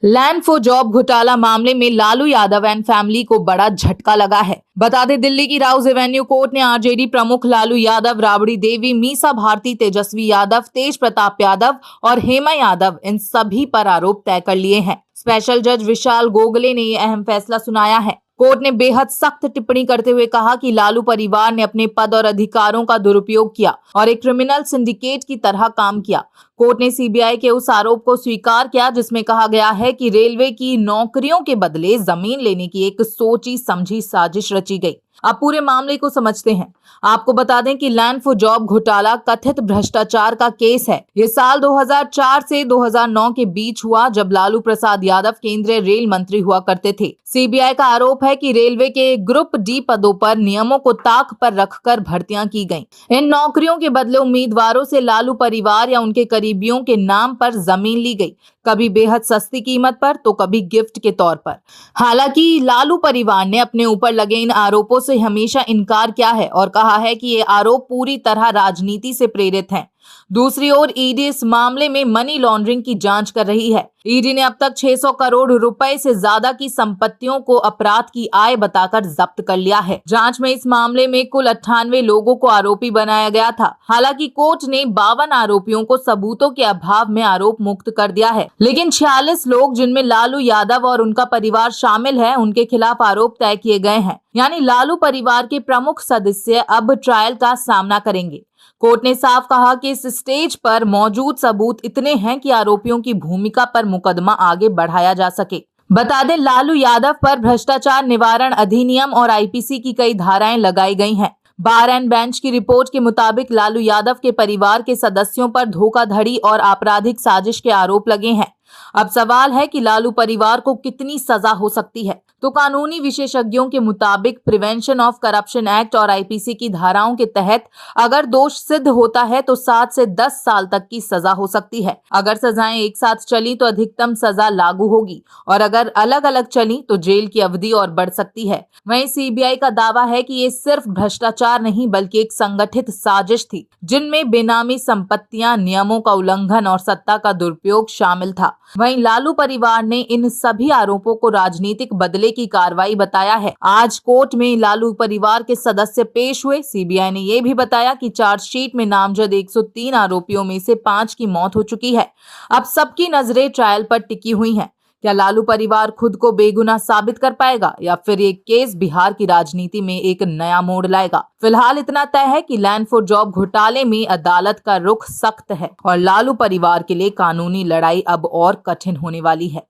Land for job घोटाला मामले में लालू यादव एंड फैमिली को बड़ा झटका लगा है। बता दें, दिल्ली की राउज एवेन्यू कोर्ट ने आरजेडी प्रमुख लालू यादव, राबड़ी देवी, मीसा भारती, तेजस्वी यादव, तेज प्रताप यादव और हेमा यादव इन सभी पर आरोप तय कर लिए हैं। स्पेशल जज विशाल गोगले ने यह अहम फैसला सुनाया है। कोर्ट ने बेहद सख्त टिप्पणी करते हुए कहा कि लालू परिवार ने अपने पद और अधिकारों का दुरुपयोग किया और एक क्रिमिनल सिंडिकेट की तरह काम किया। कोर्ट ने सीबीआई के उस आरोप को स्वीकार किया जिसमें कहा गया है कि रेलवे की नौकरियों के बदले जमीन लेने की एक सोची समझी साजिश रची गई। अब पूरे मामले को समझते हैं। आपको बता दें कि लैंड फॉर जॉब घोटाला कथित भ्रष्टाचार का केस है। ये साल 2004 से 2009 के बीच हुआ, जब लालू प्रसाद यादव केंद्रीय रेल मंत्री हुआ करते थे। सीबीआई का आरोप है कि रेलवे के ग्रुप डी पदों पर नियमों को ताक पर रखकर भर्तियां की गईं। इन नौकरियों के बदले उम्मीदवारों से लालू परिवार या उनके करीबियों के नाम पर जमीन ली गई, कभी बेहद सस्ती कीमत पर तो कभी गिफ्ट के तौर पर। हालांकि लालू परिवार ने अपने ऊपर लगे इन आरोपों से हमेशा इनकार किया है और कहा है कि ये आरोप पूरी तरह राजनीति से प्रेरित हैं। दूसरी ओर ईडी इस मामले में मनी लॉन्ड्रिंग की जांच कर रही है। ईडी ने अब तक 600 करोड़ रुपए से ज्यादा की संपत्तियों को अपराध की आय बताकर जब्त कर लिया है। जांच में इस मामले में कुल 98 लोगों को आरोपी बनाया गया था। हालांकि कोर्ट ने 52 आरोपियों को सबूतों के अभाव में आरोप मुक्त कर दिया है, लेकिन 46 लोग, जिनमें लालू यादव और उनका परिवार शामिल है, उनके खिलाफ आरोप तय किए गए हैं। यानी लालू परिवार के प्रमुख सदस्य अब ट्रायल का सामना करेंगे। कोर्ट ने साफ कहा कि इस स्टेज पर मौजूद सबूत इतने हैं कि आरोपियों की भूमिका पर मुकदमा आगे बढ़ाया जा सके। बता दें, लालू यादव पर भ्रष्टाचार निवारण अधिनियम और आईपीसी की कई धाराएं लगाई गई हैं। बार एंड बेंच की रिपोर्ट के मुताबिक लालू यादव के परिवार के सदस्यों पर धोखाधड़ी और आपराधिक साजिश के आरोप लगे हैं। अब सवाल है कि लालू परिवार को कितनी सजा हो सकती है। तो कानूनी विशेषज्ञों के मुताबिक प्रिवेंशन ऑफ करप्शन एक्ट और आईपीसी की धाराओं के तहत अगर दोष सिद्ध होता है तो 7 से 10 साल तक की सजा हो सकती है। अगर सजाएं एक साथ चली तो अधिकतम सजा लागू होगी और अगर अलग अलग चली तो जेल की अवधि और बढ़ सकती है। वहीं सीबीआई का दावा है कि ये सिर्फ भ्रष्टाचार नहीं बल्कि एक संगठित साजिश थी, जिनमें बेनामी संपत्तियां, नियमों का उल्लंघन और सत्ता का दुरुपयोग शामिल था। वहीं लालू परिवार ने इन सभी आरोपों को राजनीतिक बदले की कार्रवाई बताया है। आज कोर्ट में लालू परिवार के सदस्य पेश हुए। सीबीआई ने यह भी बताया कि चार्जशीट में नामजद 103 आरोपियों में से 5 की मौत हो चुकी है। अब सबकी नजरें ट्रायल पर टिकी हुई हैं। क्या लालू परिवार खुद को बेगुनाह साबित कर पाएगा या फिर ये केस बिहार की राजनीति में एक नया मोड़ लाएगा? फिलहाल इतना तय है कि लैंड फॉर जॉब घोटाले में अदालत का रुख सख्त है और लालू परिवार के लिए कानूनी लड़ाई अब और कठिन होने वाली है।